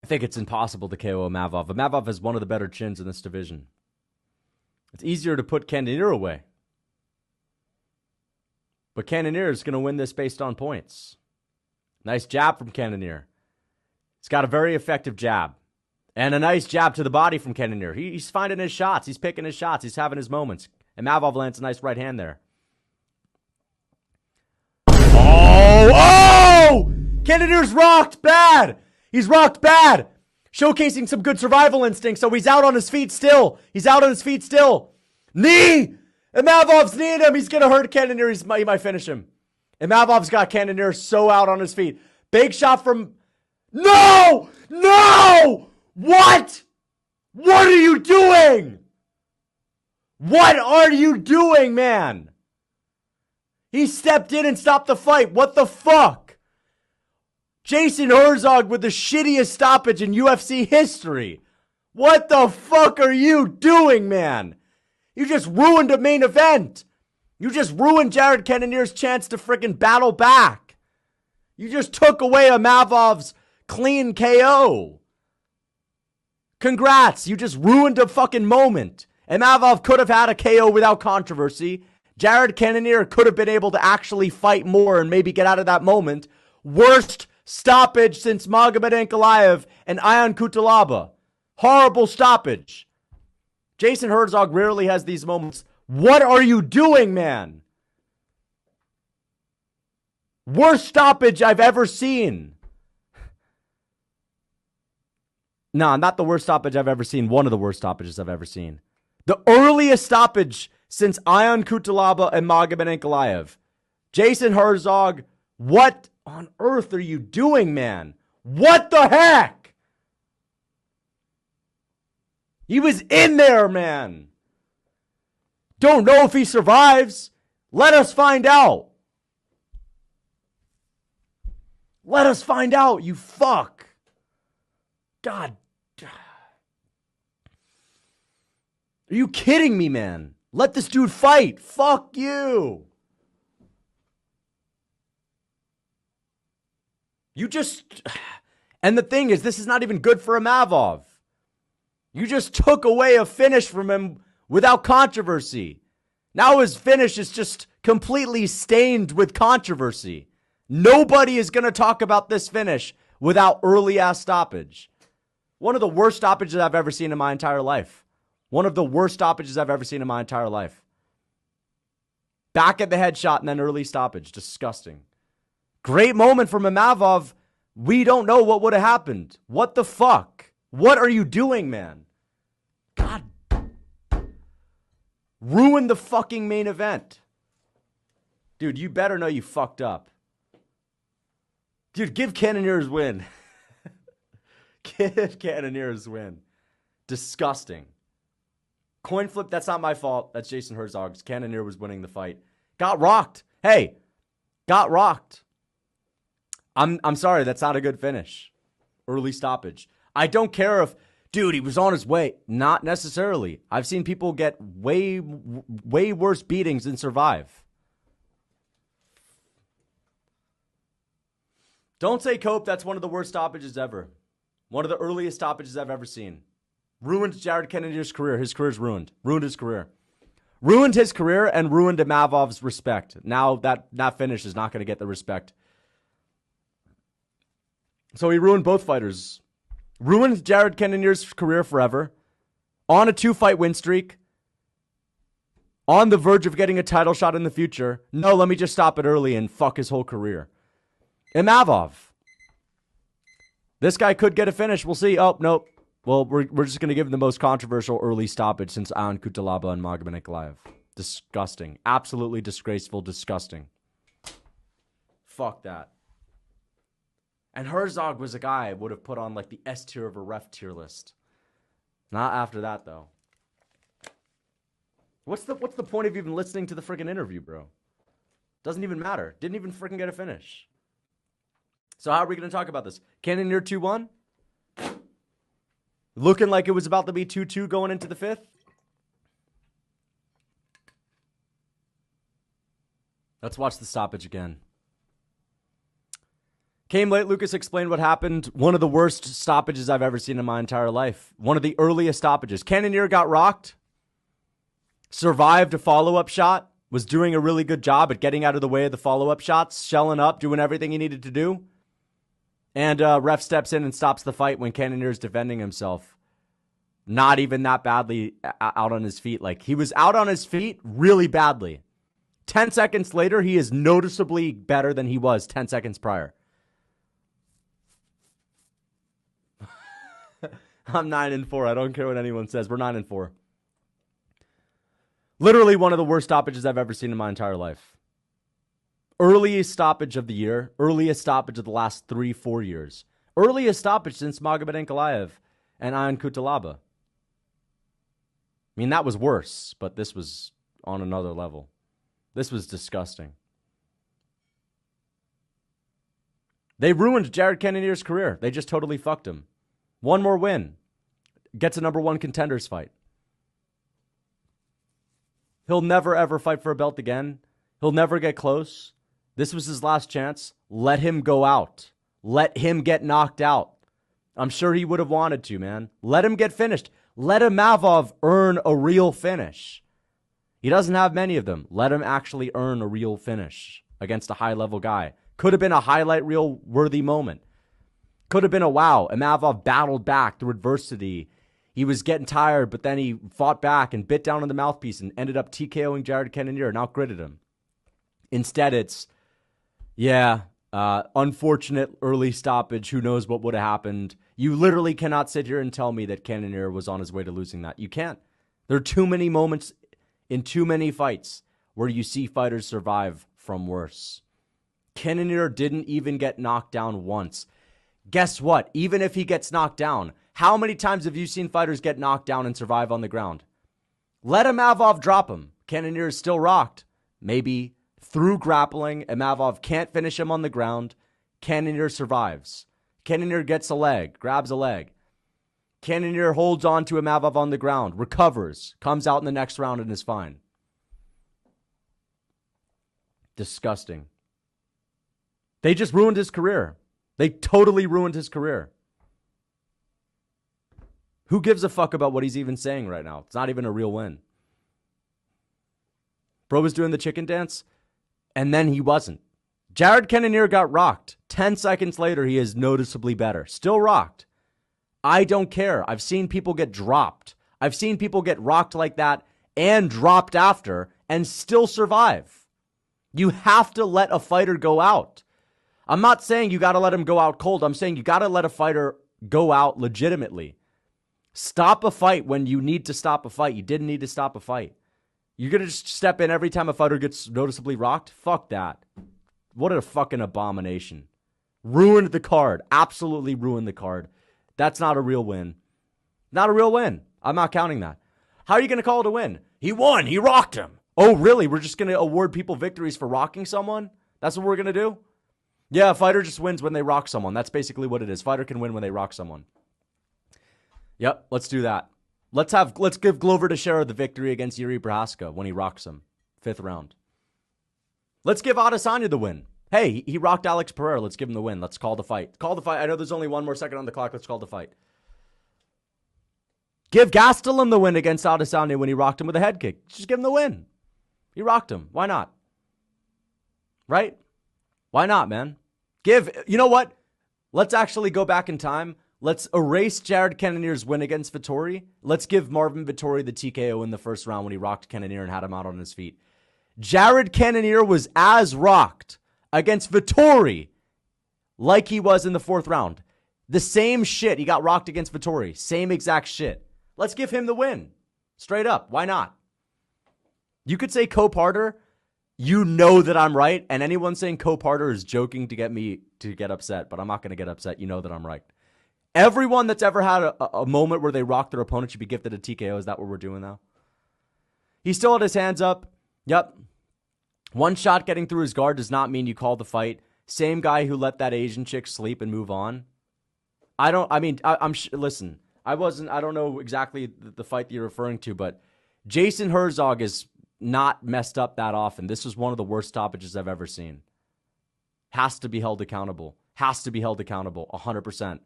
I think it's impossible to KO Imavov. Imavov has one of the better chins in this division. It's easier to put Cannonier away. But Cannonier is going to win this based on points. Nice jab from Cannonier. He's got a very effective jab. And a nice jab to the body from Cannonier. He's finding his shots. He's picking his shots. He's having his moments. And Imavov lands a nice right hand there. Oh! Cannonier's rocked bad. He's rocked bad. Showcasing some good survival instinct, so he's out on his feet still. He's out on his feet still. Knee! Imavov's kneeing him. He's going to hurt Cannonier. He might finish him. Imavov's got Cannonier so out on his feet. Big shot from... No! No! What? What are you doing? What are you doing, man? He stepped in and stopped the fight. What the fuck? Jason Herzog with the shittiest stoppage in UFC history. What the fuck are you doing, man? You just ruined a main event. You just ruined Jared Cannonier's chance to freaking battle back. You just took away Imavov's clean KO. Congrats. You just ruined a fucking moment. Imavov could have had a KO without controversy. Jared Cannonier could have been able to actually fight more and maybe get out of that moment. Worst stoppage since Magomed Ankalaev and Ion Cutelaba. Horrible stoppage. Jason Herzog rarely has these moments. What are you doing, man? Worst stoppage I've ever seen. Nah, not the worst stoppage I've ever seen. One of the worst stoppages I've ever seen. The earliest stoppage since Ion Cutelaba and Magomed Ankalaev. Jason Herzog, what on earth are you doing, man? What the heck? He was in there, man. Don't know if he survives. Let us find out. Let us find out, you fuck. God. Are you kidding me, man? Let this dude fight. Fuck you. You just... And the thing is, this is not even good for Imavov. You just took away a finish from him without controversy. Now his finish is just completely stained with controversy. Nobody is going to talk about this finish without early-ass stoppage. One of the worst stoppages I've ever seen in my entire life. One of the worst stoppages I've ever seen in my entire life. Back at the headshot and then early stoppage. Disgusting. Great moment from Imavov. We don't know what would have happened. What the fuck? What are you doing, man? God. Ruin the fucking main event. Dude, you better know you fucked up. Dude, give Cannonier his win. Give Cannonier his win. Disgusting. Coin flip, that's not my fault. That's Jason Herzog's. Cannonier was winning the fight. Got rocked. Hey, got rocked. I'm sorry, that's not a good finish. Early stoppage. I don't care if, dude, he was on his way. Not necessarily. I've seen people get way worse beatings and survive. Don't say Cope, that's one of the worst stoppages ever. One of the earliest stoppages I've ever seen. Ruined Jared Cannonier's career. His career's ruined. Ruined his career. Ruined his career and ruined Imavov's respect. Now that finish is not going to get the respect. So he ruined both fighters. Ruined Jared Cannonier's career forever. On a 2-fight win streak. On the verge of getting a title shot in the future. No, let me just stop it early and fuck his whole career. Imavov. This guy could get a finish. We'll see. Oh, nope. Well, we're just going to give him the most controversial early stoppage since Ion Cutelaba and Magomed Ankalaev. Disgusting. Absolutely disgraceful. Disgusting. Fuck that. And Herzog was a guy I would have put on like the S tier of a ref tier list. Not after that, though. What's the point of even listening to the freaking interview, bro? Doesn't even matter. Didn't even freaking get a finish. So how are we going to talk about this? Cannonier 2-1? Looking like it was about to be 2-2 going into the 5th? Let's watch the stoppage again. Came late, Lucas explained what happened. One of the worst stoppages I've ever seen in my entire life. One of the earliest stoppages. Cannonier got rocked. Survived a follow-up shot. Was doing a really good job at getting out of the way of the follow-up shots. Shelling up, doing everything he needed to do. And ref steps in and stops the fight when Cannonier's defending himself. Not even that badly out on his feet. Like, he was out on his feet really badly. 10 seconds later, he is noticeably better than he was 10 seconds prior. I'm 9-4. I don't care what anyone says. We're 9-4. Literally one of the worst stoppages I've ever seen in my entire life. Earliest stoppage of the year. Earliest stoppage of the last 3-4 years. Earliest stoppage since Magomed Ankalaev and Ion Kutalaba. I mean, that was worse, but this was on another level. This was disgusting. They ruined Jared Cannonier's career. They just totally fucked him. One more win. Gets a #1 contenders fight. He'll never, ever fight for a belt again. He'll never get close. This was his last chance. Let him go out. Let him get knocked out. I'm sure he would have wanted to, man. Let him get finished. Let Imavov earn a real finish. He doesn't have many of them. Let him actually earn a real finish against a high-level guy. Could have been a highlight reel-worthy moment. Could have been a wow. Imavov battled back through adversity. He was getting tired, but then he fought back and bit down on the mouthpiece and ended up TKOing Jared Cannonier and outgritted him. Instead, it's, unfortunate early stoppage. Who knows what would have happened? You literally cannot sit here and tell me that Cannonier was on his way to losing that. You can't. There are too many moments in too many fights where you see fighters survive from worse. Cannonier didn't even get knocked down once. Guess what? Even if he gets knocked down, how many times have you seen fighters get knocked down and survive on the ground? Let Imavov drop him. Cannonier is still rocked. Maybe through grappling, Imavov can't finish him on the ground. Cannonier survives. Cannonier gets a leg, grabs a leg. Cannonier holds on to Imavov on the ground, recovers, comes out in the next round and is fine. Disgusting. They just ruined his career. They totally ruined his career. Who gives a fuck about what he's even saying right now? It's not even a real win. Bro was doing the chicken dance, and then he wasn't. Jared Cannonier got rocked. 10 seconds later, he is noticeably better. Still rocked. I don't care. I've seen people get dropped. I've seen people get rocked like that and dropped after and still survive. You have to let a fighter go out. I'm not saying you got to let him go out cold. I'm saying you got to let a fighter go out legitimately. Stop a fight when you need to stop a fight. You didn't need to stop a fight. You're going to just step in every time a fighter gets noticeably rocked? Fuck that. What a fucking abomination. Ruined the card. Absolutely ruined the card. That's not a real win. Not a real win. I'm not counting that. How are you going to call it a win? He won. He rocked him. Oh, really? We're just going to award people victories for rocking someone? That's what we're going to do? Yeah, a fighter just wins when they rock someone. That's basically what it is. Fighter can win when they rock someone. Yep, let's do that. Let's give Glover Teixeira the victory against Yuri Prohaska when he rocks him. 5th round. Let's give Adesanya the win. Hey, he rocked Alex Pereira. Let's give him the win. Let's call the fight. Call the fight. I know there's only one more second on the clock. Let's call the fight. Give Gastelum the win against Adesanya when he rocked him with a head kick. Just give him the win. He rocked him. Why not? Right? Why not, man? You know what? Let's actually go back in time. Let's erase Jared Cannonier's win against Vettori. Let's give Marvin Vettori the TKO in the first round when he rocked Cannonier and had him out on his feet. Jared Cannonier was as rocked against Vettori like he was in the 4th round. The same shit. He got rocked against Vettori. Same exact shit. Let's give him the win. Straight up. Why not? You could say Cope Harder. You know that I'm right. And anyone saying Cope Harder is joking to get me to get upset. But I'm not going to get upset. You know that I'm right. Everyone that's ever had a moment where they rocked their opponent should be gifted a TKO. Is that what we're doing now? He still had his hands up. Yep. One shot getting through his guard does not mean you call the fight. Same guy who let that Asian chick sleep and move on. Listen, I don't know exactly the fight that you're referring to, but Jason Herzog is not messed up that often. This was one of the worst stoppages I've ever seen. Has to be held accountable. has to be held accountable 100%.